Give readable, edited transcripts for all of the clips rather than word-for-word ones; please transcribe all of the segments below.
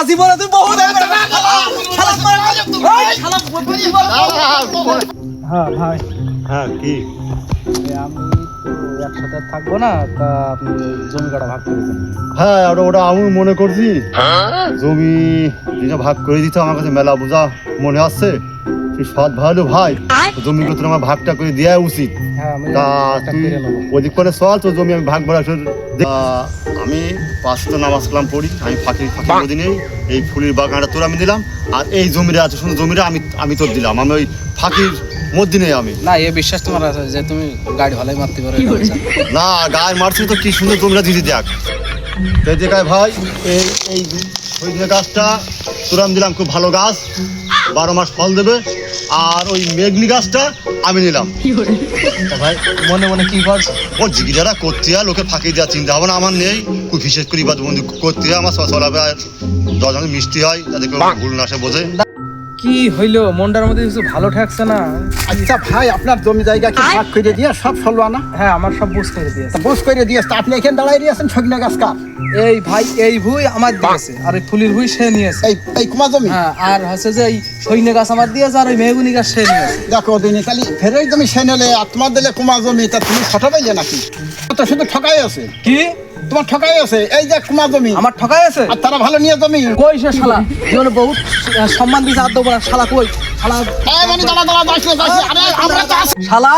জীবনে তুই বহুত হ্যাঁ ভাই হ্যাঁ কি আমি তো একসাথে থাকবো না, তা আপনি জমি কাটা ভাগ করে দেন। হ্যাঁ ওটা আমি মনে করছি জমি যেটা ভাগ করে দিতে আমার কাছে মেলা বোঝা মনে আসছে। তুই সৎ ভালো ভাই, জমিগুলো তোর আমার ভাগটা করে দেওয়া উচিত। হ্যাঁ আমি তা একটা তুই করে নেবো। ওদিক করে চল, তো জমি আমি ভাগ বলা আমি 5 তো নামাজ কালাম পড়ি, আমি ফাঁকি দিনে এই ফুলের বাগানটা তোর আমি দিলাম, আর এই জমিটা এত সুন্দর জমিটা আমি তোর দিলাম। আমি ওই ফাঁকির মধ্যে নেই আমি না এ বিশ্বাস তোমার আছে যে তুমি গাড়ি ভালোই মারতে পারো না গায়ে মারছি তো কি সুন্দর জমিটা দিদি দেখ। তাই দেখায় ভাই এই সজনে গাছটা তোর আমি দিলাম, খুব ভালো গাছ, 12 মাস ফল দেবে। আর ওই মেঘনি গাছটা আমি নিলাম। তা ভাই মনে মনে কি করছো? ও জিগিরারা করতে হয়, লোকে ফাঁকি দেওয়ার চিন্তা ভাবনা আমার নেই। খুব বিশেষ করে বাদ বন্ধু করতে হয়, আমার চলাবে দশজন মিষ্টি হয়, তাদের ভুল না আসে বোঝে। কি হইলো মনটার মধ্যে কিছু ভালো ঠেকছে না। আচ্ছা ভাই, আপনার জমি জায়গা কি ভাগ করে দিয়ে সব সলবা না? হ্যাঁ আমার সব বুঝ করে দিয়েছে। বুঝ করে দিয়েছে, তা আপনি এখানে দাঁড়াই দিয়েছেন সজনে গাছ কার? এই ভাই এই ভুই আমার দিয়েছে, আর ওই ফুলির ভুই সে নিয়েছে। এই কুমা জমি? হ্যাঁ আর হচ্ছে যে এই সৈন্য গাছ আমার দিয়েছে, আর ওই মেহগুনি গাছ সে নিয়েছে। দেখো দিনে তাহলে ফেরই জমি সে নিলে আর তোমার দিলে কুমা জমি, তা তুমি ঠকা পাইলে নাকি? তো শুধু ঠকাই আছে, কি তোমার ঠকাই আছে। এই যে কুমা জমি আমার ঠকাই আছে? আর তারা ভালো নিয়ে জমি। কই সে শালা জীবনে বহুত সম্মান দিয়েছে, আর দেবো না শালা। কই শালা? এই মানে দাঁড়া যাইছে। আরে আমরা তো আছি। শালা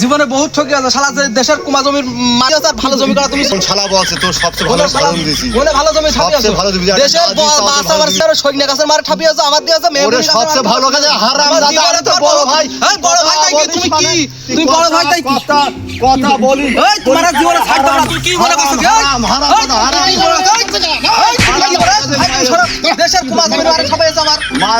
জীবনে বহুত ঠকে আছে শালা। যে দেশের কুমা জমির মাঝে আছে আর ভালো জমি করা তুমি কোন শালা বলছে তোর সবচেয়ে ভালো ফলন দিয়েছি? কোনে ভালো জমি ছাপিয়ে আছে? সবচেয়ে ভালো জমি দেশের মাছ আমার সৈন্য গাছের মার ছাপিয়ে আছে, আমার দিয়েছে ওরে মেহগুনি গাছের সবচেয়ে ভালো কাজে হারাম আমার দাদা, জীবনে আমি তো তোর বড় ভাই। এই বড় ভাই তাই কি? তুমি কি তুমি বড় ভাই তাই কি? কথা বলি এই তোমার জীবনে ছাড় দাও না। তুই কি মনে করছিস? হারাম হারাম কথা, হারাম দেশের কুমা জমির মার ছাপিয়ে আছে আমার। মা